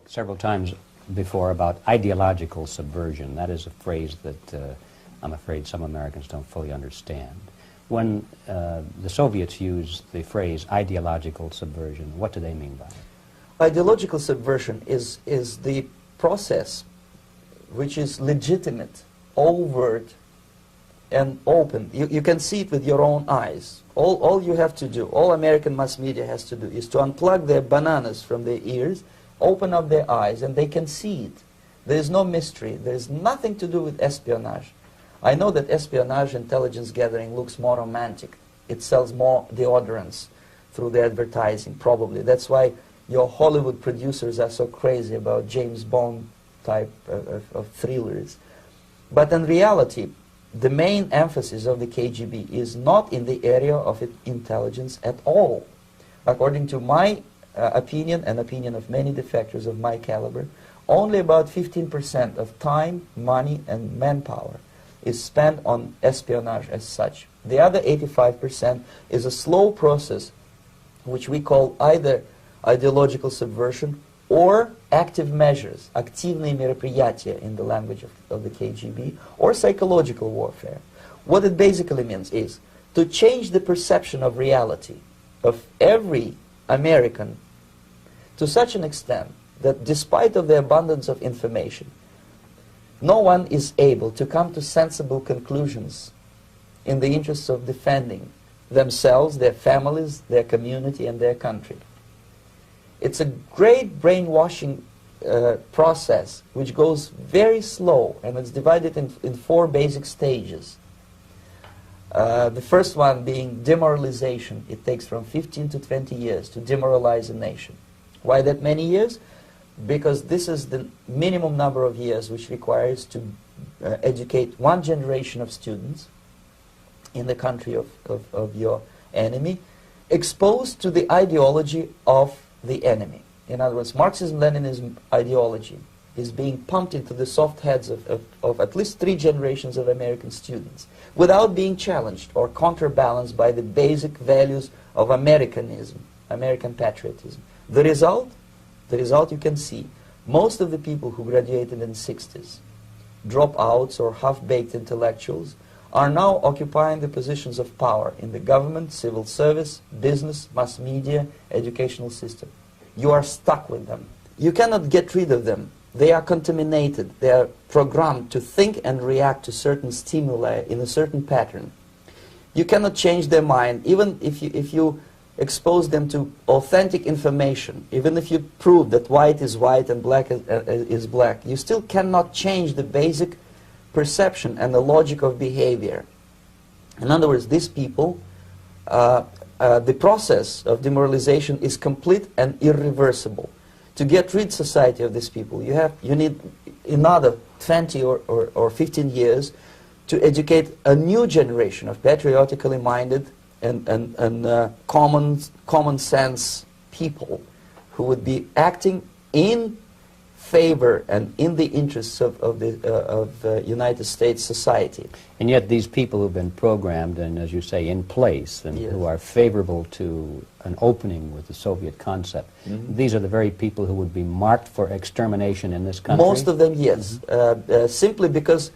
several times before about ideological subversion. That is a phrase that I'm afraid some Americans don't fully understand. When the Soviets use the phrase ideological subversion, what do they mean by it? Ideological subversion is the process which is legitimate, overt, and open. You can see it with your own eyes. All you have to do, all American mass media has to do, is to unplug their bananas from their ears, open up their eyes, and they can see it. There is no mystery. There is nothing to do with espionage. I know that espionage intelligence gathering looks more romantic. It sells more deodorants through the advertising, probably. That's why your Hollywood producers are so crazy about James Bond type of thrillers. But in reality, the main emphasis of the KGB is not in the area of intelligence at all. According to my opinion and opinion of many defectors of my caliber, only about 15% of time, money, and manpower is spent on espionage as such. The other 85% is a slow process which we call either ideological subversion or active measures, активные мероприятия in the language of the KGB, or psychological warfare. What it basically means is to change the perception of reality of every American to such an extent that despite of the abundance of information, no one is able to come to sensible conclusions in the interests of defending themselves, their families, their community, and their country. It's a great brainwashing process which goes very slow, and it's divided in 4 basic stages. The first one being demoralization. It takes from 15 to 20 years to demoralize a nation. Why that many years? Because this is the minimum number of years which requires to educate one generation of students in the country of your enemy, exposed to the ideology of the enemy. In other words, Marxism and Leninism ideology is being pumped into the soft heads of at least 3 generations of American students without being challenged or counterbalanced by the basic values of Americanism, American patriotism. The result you can see. Most of the people who graduated in the 60s, dropouts or half-baked intellectuals, are now occupying the positions of power in the government, civil service, business, mass media, educational system. You are stuck with them. You cannot get rid of them. They are contaminated. They are programmed to think and react to certain stimuli in a certain pattern. You cannot change their mind, even if you expose them to authentic information, even if you prove that white is white and black is black, you still cannot change the basic perception and the logic of behavior. In other words, these people, the process of demoralization is complete and irreversible. To get rid society of these people, you need another 20 or 15 years to educate a new generation of patriotically minded and common sense people who would be acting in favor and in the interests of United States society. And yet these people who've been programmed and, as you say, in place and Yes. who are favorable to an opening with the Soviet concept, these are the very people who would be marked for extermination in this country? Most of them, yes. Simply because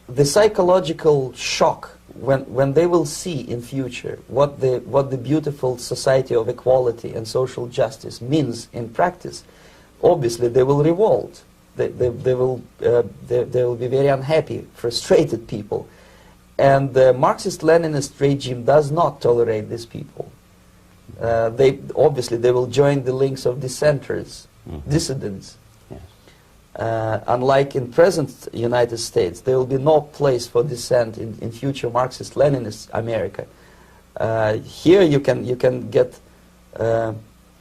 the psychological shock when they will see in future what the beautiful society of equality and social justice means in practice, obviously they will revolt. They will be very unhappy, frustrated people. And the Marxist-Leninist regime does not tolerate these people. Obviously they will join the links of dissenters, dissidents. Unlike in present United States, there will be no place for dissent in future Marxist-Leninist America. Here you can get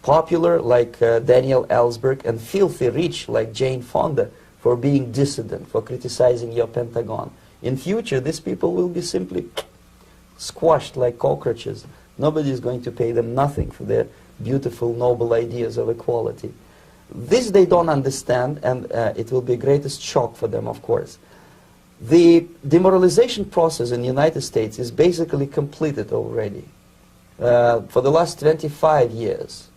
popular like Daniel Ellsberg and filthy rich like Jane Fonda for being dissident, for criticizing your Pentagon. In future, these people will be simply squashed like cockroaches. Nobody is going to pay them nothing for their beautiful, noble ideas of equality. This they don't understand, and it will be greatest shock for them, of course. The demoralization process in the United States is basically completed already. For the last 25 years,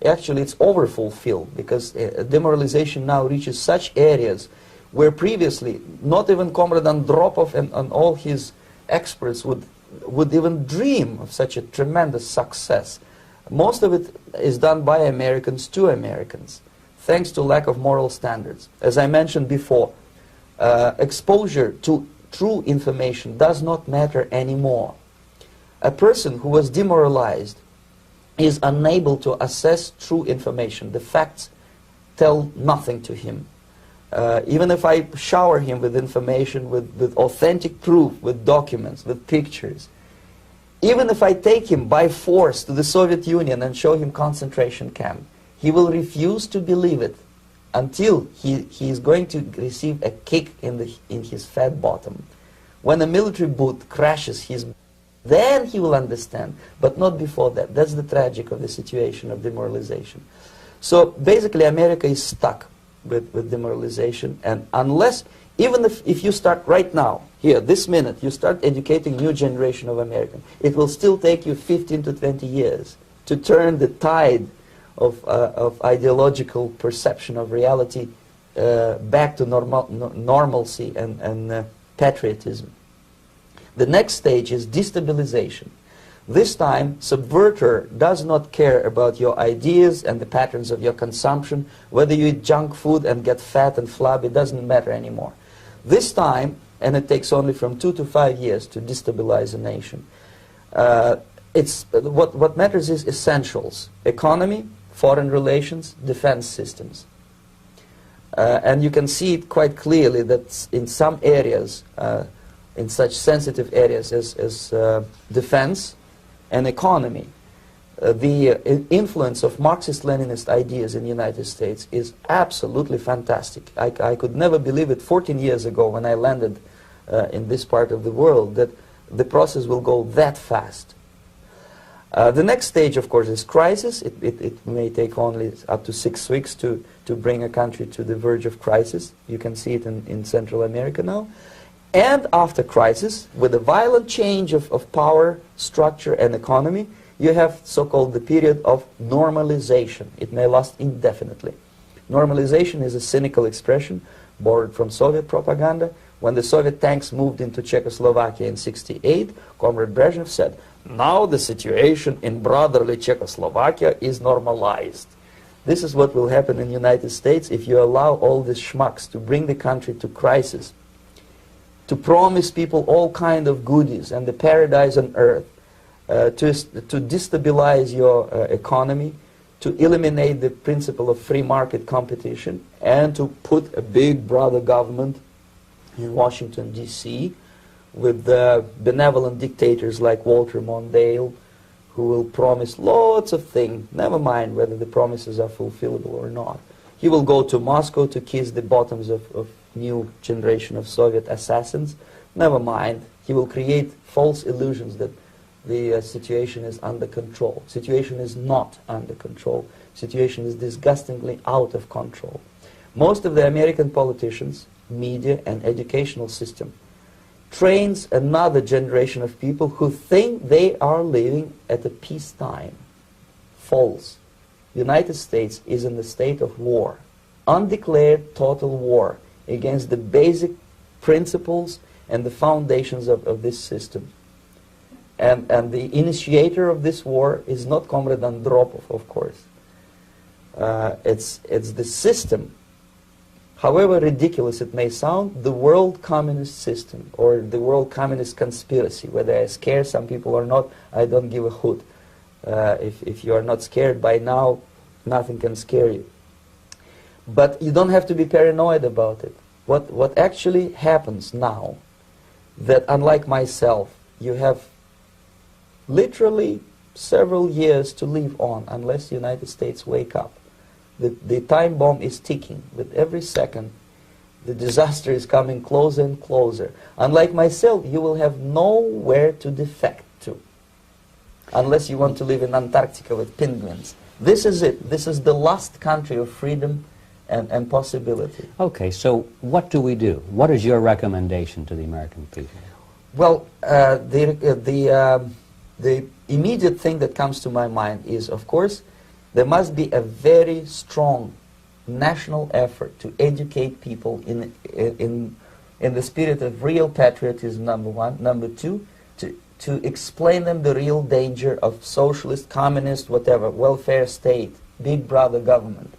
Actually, it's overfulfilled, because demoralization now reaches such areas where previously not even Comrade Andropov and all his experts would even dream of such a tremendous success. Most of it is done by Americans to Americans, thanks to lack of moral standards. As I mentioned before, exposure to true information does not matter anymore. A person who was demoralized is unable to assess true information. The facts tell nothing to him. Even if I shower him with information, with authentic proof, with documents, with pictures, even if I take him by force to the Soviet Union and show him concentration camp, he will refuse to believe it until he is going to receive a kick in his fat bottom. When a military boot crashes then he will understand, but not before that. That's the tragic of the situation of demoralization. So basically America is stuck with demoralization, and unless, even if you start right now, here, this minute, you start educating new generation of Americans, it will still take you 15 to 20 years to turn the tide of ideological perception of reality back to normalcy and patriotism. The next stage is destabilization. This time, subverter does not care about your ideas and the patterns of your consumption. Whether you eat junk food and get fat and flabby, it doesn't matter anymore. This time, and it takes only from 2 to 5 years to destabilize a nation, what matters is essentials: economy, foreign relations, defense systems. And you can see it quite clearly that in some areas, in such sensitive areas as defense and economy, the influence of Marxist-Leninist ideas in the United States is absolutely fantastic. I could never believe it 14 years ago when I landed in this part of the world, that the process will go that fast. The next stage, of course, is crisis. It may take only up to 6 weeks to bring a country to the verge of crisis. You can see it in Central America now. And after crisis, with a violent change of power, structure, and economy, you have so-called the period of normalization. It may last indefinitely. Normalization is a cynical expression borrowed from Soviet propaganda. When the Soviet tanks moved into Czechoslovakia in '68, Comrade Brezhnev said, "Now the situation in brotherly Czechoslovakia is normalized." This is what will happen in the United States if you allow all these schmucks to bring the country to crisis, to promise people all kind of goodies and the paradise on earth, to destabilize your economy, to eliminate the principle of free market competition, and to put a big brother government in Washington, D.C., with benevolent dictators like Walter Mondale, who will promise lots of things, never mind whether the promises are fulfillable or not. He will go to Moscow to kiss the bottoms of new generation of Soviet assassins. Never mind. He will create false illusions that the situation is under control. Situation is not under control. Situation is disgustingly out of control. Most of the American politicians, media, and educational system trains another generation of people who think they are living at a peacetime. False. The United States is in the state of war. Undeclared total war against the basic principles and the foundations of this system. And the initiator of this war is not Comrade Andropov, of course. It's the system. However ridiculous it may sound, the world communist system, or the world communist conspiracy, whether I scare some people or not, I don't give a hoot. If you are not scared by now, nothing can scare you. But you don't have to be paranoid about it. What actually happens now, that unlike myself, you have literally several years to live on unless the United States wake up. The time bomb is ticking. With every second, the disaster is coming closer and closer. Unlike myself, you will have nowhere to defect to, unless you want to live in Antarctica with penguins. This is it. This is the last country of freedom and possibility. Okay, so what do we do? What is your recommendation to the American people? Well, the immediate thing that comes to my mind is, of course, There must be a very strong national effort to educate people in the spirit of real patriotism, number one. Number two, to explain them the real danger of socialist, communist, whatever, welfare state, big brother government.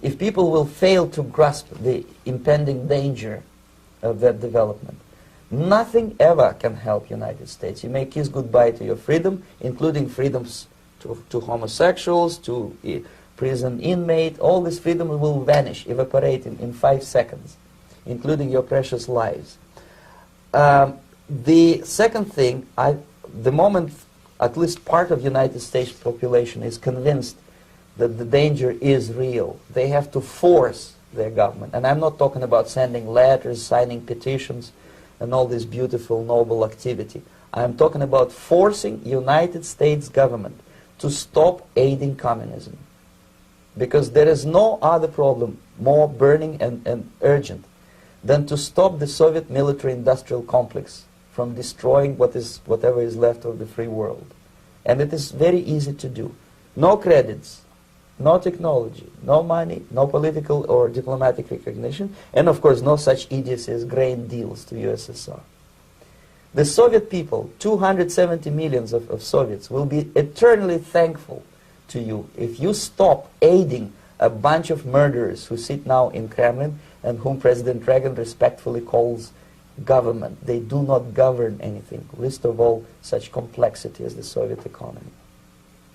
If people will fail to grasp the impending danger of that development, nothing ever can help United States. You may kiss goodbye to your freedom, including freedoms to homosexuals, to prison inmate. All this freedom will vanish, evaporate in 5 seconds, including your precious lives. The second thing, the moment at least part of the United States population is convinced that the danger is real, they have to force their government. And I'm not talking about sending letters, signing petitions, and all this beautiful, noble activity. I'm talking about forcing United States government to stop aiding communism. Because there is no other problem more burning and urgent than to stop the Soviet military-industrial complex from destroying whatever is left of the free world. And it is very easy to do. No credits, no technology, no money, no political or diplomatic recognition, and of course no such idiocy as grain deals to USSR. The Soviet people, 270 million of Soviets, will be eternally thankful to you if you stop aiding a bunch of murderers who sit now in Kremlin and whom President Reagan respectfully calls government. They do not govern anything, least of all such complexity as the Soviet economy.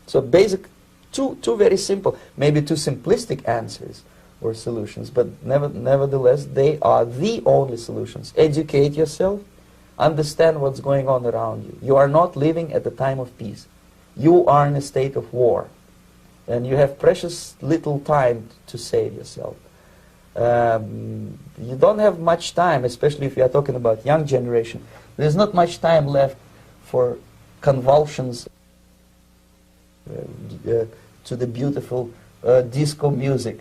So basic, two very simple, maybe too simplistic answers or solutions, but nevertheless they are the only solutions. Educate yourself, understand what's going on around you. You are not living at the time of peace. You are in a state of war, and you have precious little time to save yourself. You don't have much time, especially if you are talking about young generation. There's not much time left for convulsions to the beautiful disco music.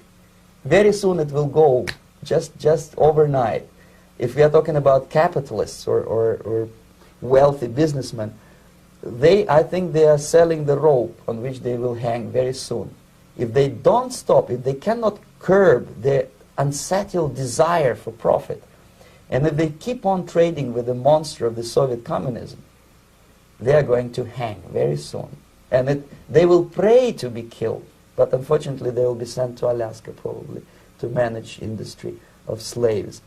Very soon it will go, just overnight. If we are talking about capitalists or wealthy businessmen, I think they are selling the rope on which they will hang very soon. If they don't stop, if they cannot curb their unsettled desire for profit, and if they keep on trading with the monster of the Soviet communism, they are going to hang very soon. And they will pray to be killed, but unfortunately they will be sent to Alaska probably to manage industry of slaves.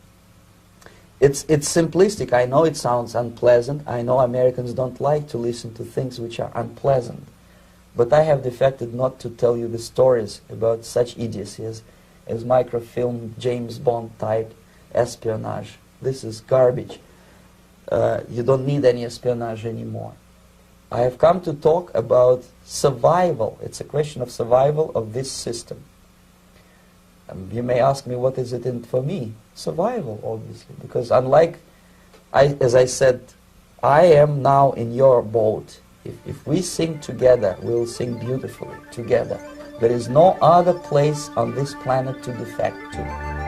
It's simplistic. I know it sounds unpleasant. I know Americans don't like to listen to things which are unpleasant. But I have defected not to tell you the stories about such idiocy as microfilm, James Bond type espionage. This is garbage. You don't need any espionage anymore. I have come to talk about survival. It's a question of survival of this system. You may ask me, what is it in for me? Survival, obviously, because unlike, as I said, I am now in your boat. If we sing together, we'll sing beautifully together. There is no other place on this planet to defect to.